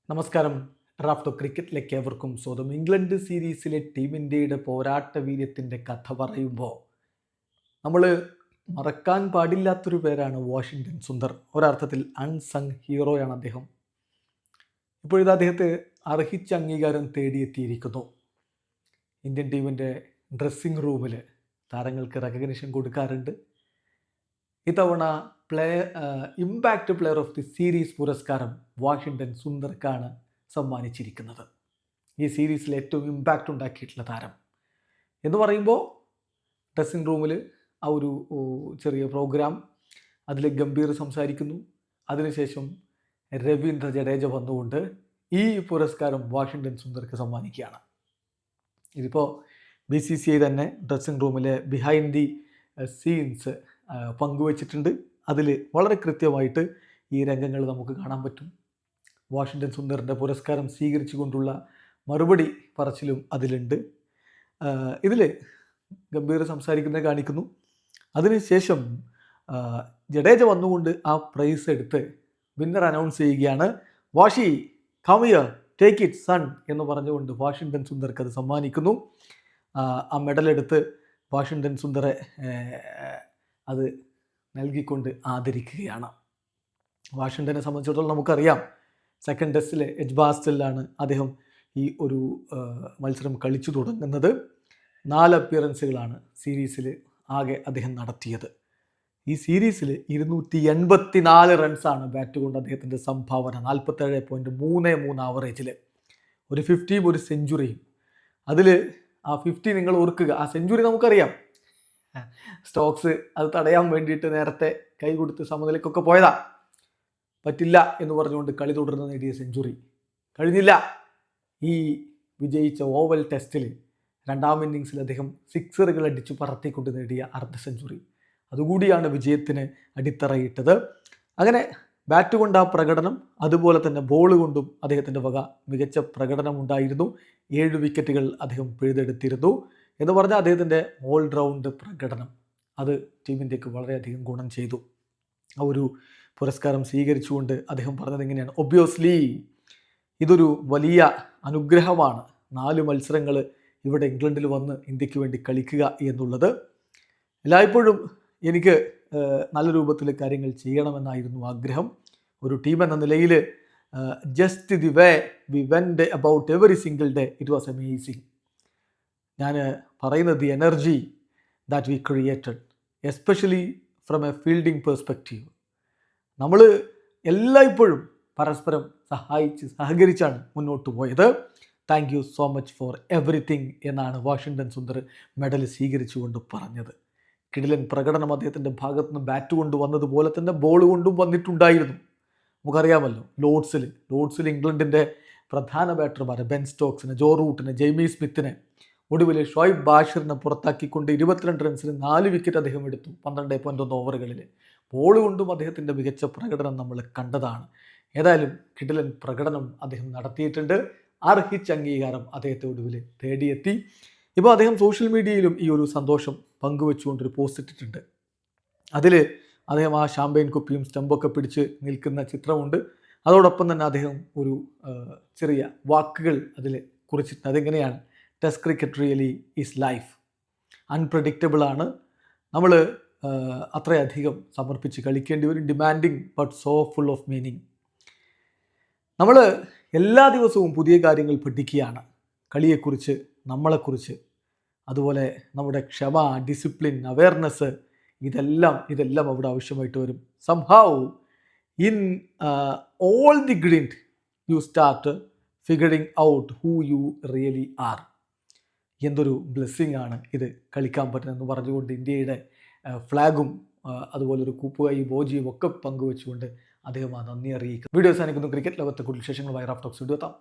നമസ്കാരം. റാഫ്റ്റോ ക്രിക്കറ്റിലേക്ക് ഏവർക്കും സ്വാഗതം. ഇംഗ്ലണ്ട് സീരീസിലെ ടീം ഇന്ത്യയുടെ പോരാട്ട വീര്യത്തിൻ്റെ കഥ പറയുമ്പോൾ നമ്മൾ മറക്കാൻ പാടില്ലാത്തൊരു പേരാണ് വാഷിങ്ടൺ സുന്ദർ. ഒരർത്ഥത്തിൽ അൺസങ് ഹീറോയാണ് അദ്ദേഹം. ഇപ്പോഴിത് അദ്ദേഹത്തെ അർഹിച്ച അംഗീകാരം തേടിയെത്തിയിരിക്കുന്നു. ഇന്ത്യൻ ടീമിൻ്റെ ഡ്രസ്സിംഗ് റൂമിൽ താരങ്ങൾക്ക് റെക്കഗ്നിഷൻ കൊടുക്കാറുണ്ട്. ഇത്തവണ impact player of the series പുരസ്കാരം വാഷിങ്ടൺ സുന്ദർക്കാണ് സമ്മാനിച്ചിരിക്കുന്നത്. ഈ സീരീസിൽ ഏറ്റവും ഇമ്പാക്റ്റ് ഉണ്ടാക്കിയിട്ടുള്ള താരം എന്ന് പറയുമ്പോൾ ഡ്രസ്സിംഗ് റൂമിൽ ആ ഒരു ചെറിയ പ്രോഗ്രാം, അതിൽ ഗംഭീർ സംസാരിക്കുന്നു. അതിനുശേഷം രവീന്ദ്ര ജഡേജ വന്നുകൊണ്ട് ഈ പുരസ്കാരം വാഷിങ്ടൺ സുന്ദർക്ക് സമ്മാനിക്കുകയാണ്. ഇതിപ്പോൾ BCCI തന്നെ ഡ്രസ്സിംഗ് റൂമിലെ ബിഹൈൻഡ് ദി സീൻസ് പങ്കുവച്ചിട്ടുണ്ട്. അതിൽ വളരെ കൃത്യമായിട്ട് ഈ രംഗങ്ങൾ നമുക്ക് കാണാൻ പറ്റും. വാഷിങ്ടൺ സുന്ദറിൻ്റെ പുരസ്കാരം സ്വീകരിച്ചുകൊണ്ടുള്ള മറുപടി പറച്ചിലും അതിലുണ്ട്. ഇതിൽ ഗംഭീർ സംസാരിക്കുന്നത് കാണിക്കുന്നു. അതിനുശേഷം ജഡേജ വന്നുകൊണ്ട് ആ പ്രൈസ് എടുത്ത് വിന്നർ അനൗൺസ് ചെയ്യുകയാണ്. Washi come here, take it son എന്ന് പറഞ്ഞുകൊണ്ട് വാഷിങ്ടൺ സുന്ദർക്ക് അത് സമ്മാനിക്കുന്നു. ആ മെഡലെടുത്ത് വാഷിങ്ടൺ സുന്ദറെ അത് നൽകിക്കൊണ്ട് ആദരിക്കുകയാണ്. വാഷിങ്ടനെ സംബന്ധിച്ചിടത്തോളം നമുക്കറിയാം, സെക്കൻഡ് ടെസ്റ്റിൽ എഡ്ജ്ബാസ്റ്റലിലാണ് അദ്ദേഹം ഈ ഒരു മത്സരം കളിച്ചു തുടങ്ങുന്നത്. 4 അപ്പിയറൻസുകളാണ് സീരീസിൽ ആകെ അദ്ദേഹം നടത്തിയത്. ഈ സീരീസിൽ 284 റൺസാണ് ബാറ്റ് കൊണ്ട് അദ്ദേഹത്തിൻ്റെ സംഭാവന. 47.33 ആവറേജിൽ ഒരു 50യും ഒരു സെഞ്ചുറിയും. അതിൽ ആ 50 നിങ്ങൾ ഓർക്കുക, ആ സെഞ്ചുറി നമുക്കറിയാം, സ്റ്റോക്സ് അത് തടയാൻ വേണ്ടിയിട്ട് നേരത്തെ കൈ കൊടുത്ത് സമനിലയ്ക്കൊക്കെ പോയതാ. പറ്റില്ല എന്ന് പറഞ്ഞുകൊണ്ട് കളി തുടർന്ന് നേടിയ സെഞ്ചുറി കഴിഞ്ഞില്ല. ഈ വിജയിച്ച ഓവൽ ടെസ്റ്റിൽ 2ാം ഇന്നിങ്സിൽ അദ്ദേഹം സിക്സറുകൾ അടിച്ച് പറത്തിക്കൊണ്ട് നേടിയ അർദ്ധ സെഞ്ചുറി, അതുകൂടിയാണ് വിജയത്തിന് അടിത്തറയിട്ടത്. അങ്ങനെ ബാറ്റ് കൊണ്ട് ആ പ്രകടനം, അതുപോലെ തന്നെ ബോൾ കൊണ്ടും അദ്ദേഹത്തിൻ്റെ വക മികച്ച പ്രകടനം ഉണ്ടായിരുന്നു. 7 വിക്കറ്റുകൾ അദ്ദേഹം പിഴുതെടുത്തിരുന്നു എന്ന് പറഞ്ഞാൽ അദ്ദേഹത്തിൻ്റെ ഓൾറൗണ്ട് പ്രകടനം അത് ടീം ഇന്ത്യക്ക് വളരെയധികം ഗുണം ചെയ്തു. ആ ഒരു പുരസ്കാരം സ്വീകരിച്ചുകൊണ്ട് അദ്ദേഹം പറഞ്ഞത് എങ്ങനെയാണ്: ഒബ്വിയസ്ലി ഇതൊരു വലിയ അനുഗ്രഹമാണ് 4 മത്സരങ്ങൾ ഇവിടെ ഇംഗ്ലണ്ടിൽ വന്ന് ഇന്ത്യക്ക് വേണ്ടി കളിക്കുക എന്നുള്ളത്. എല്ലായ്പ്പോഴും എനിക്ക് നല്ല രൂപത്തിൽ കാര്യങ്ങൾ ചെയ്യണമെന്നായിരുന്നു ആഗ്രഹം. ഒരു ടീം എന്ന നിലയിൽ just the way we went about every single day, it was amazing. ഞാൻ പറയുന്നത് the energy that we created, especially from a fielding perspective. നമ്മൾ എല്ലായ്പ്പോഴും പരസ്പരം സഹകരിച്ചാണ് മുന്നോട്ട് പോയത്. Thank you so much for everything എന്നാണ് വാഷിങ്ടൺ സുന്ദർ മെഡൽ സ്വീകരിച്ചുകൊണ്ട് പറഞ്ഞത്. കിടിലൻ പ്രകടനം അദ്ദേഹത്തിൻ്റെ ഭാഗത്തു നിന്ന് ബാറ്റ് കൊണ്ട് വന്നതുപോലെ തന്നെ ബോൾ കൊണ്ടും വന്നിട്ടുണ്ടായിരുന്നു. നമുക്കറിയാമല്ലോ, ലോർഡ്സിൽ ഇംഗ്ലണ്ടിൻ്റെ പ്രധാന ബാറ്റർമാരെ ബെൻ സ്റ്റോക്സിനെ, ജോ റൂട്ടിനെ, ജെയ്മി സ്മിത്തിനെ, ഒടുവിൽ ഷോയിബ് ബാഷിറിനെ പുറത്താക്കിക്കൊണ്ട് 22 റൺസിന് 4 വിക്കറ്റ് അദ്ദേഹം എടുത്തു 12.1 ഓവറുകളിൽ. ബോൾ കൊണ്ടും അദ്ദേഹത്തിൻ്റെ മികച്ച പ്രകടനം നമ്മൾ കണ്ടതാണ്. ഏതായാലും കിടിലൻ പ്രകടനം അദ്ദേഹം നടത്തിയിട്ടുണ്ട്. അർഹിച്ച അംഗീകാരം അദ്ദേഹത്തെ ഒടുവിൽ തേടിയെത്തി. ഇപ്പോൾ അദ്ദേഹം സോഷ്യൽ മീഡിയയിലും ഈ ഒരു സന്തോഷം പങ്കുവെച്ചുകൊണ്ടൊരു പോസ്റ്റ് ഇട്ടിട്ടുണ്ട്. അതിൽ അദ്ദേഹം ആ ഷാമ്പയിൻ കുപ്പിയും സ്റ്റമ്പൊക്കെ പിടിച്ച് നിൽക്കുന്ന ചിത്രമുണ്ട്. അതോടൊപ്പം തന്നെ അദ്ദേഹം ഒരു ചെറിയ വാക്കുകൾ അതിൽ കുറിച്ചിട്ടുണ്ട്. അതെങ്ങനെയാണ്: test cricket really is life, അൺപ്രഡിക്റ്റബിളാണ്. നമ്മൾ അത്രയധികം സമർപ്പിച്ച് കളിക്കേണ്ടി വരും. Demanding but so full of meaning. നമ്മൾ എല്ലാ ദിവസവും പുതിയ കാര്യങ്ങൾ പഠിക്കുകയാണ്, കളിയെക്കുറിച്ച്, നമ്മളെക്കുറിച്ച്. അതുപോലെ നമ്മുടെ ക്ഷമ, ഡിസിപ്ലിൻ, അവയർനെസ്, ഇതെല്ലാം അവിടെ ആവശ്യമായിട്ട് വരും. Somehow in all the grind you start figuring out who you really are. എന്തൊരു ബ്ലെസ്സിങ് ആണ് ഇത് കളിക്കാൻ പറ്റുന്നതെന്ന് പറഞ്ഞുകൊണ്ട് ഇന്ത്യയുടെ ഫ്ലാഗും അതുപോലെ ഒരു കൂപ്പുകൈ ബോജിയും ഒക്കെ പങ്കുവെച്ചുകൊണ്ട് അദ്ദേഹം ആ നന്ദി അറിയിക്കും. വീഡിയോ അവസാനിക്കുന്നു. ക്രിക്കറ്റ് ലോകത്തെ കൂടുതൽ വിശേഷങ്ങളുമായി റാഫ് ടോക്സ് വീഡിയോ എത്താം.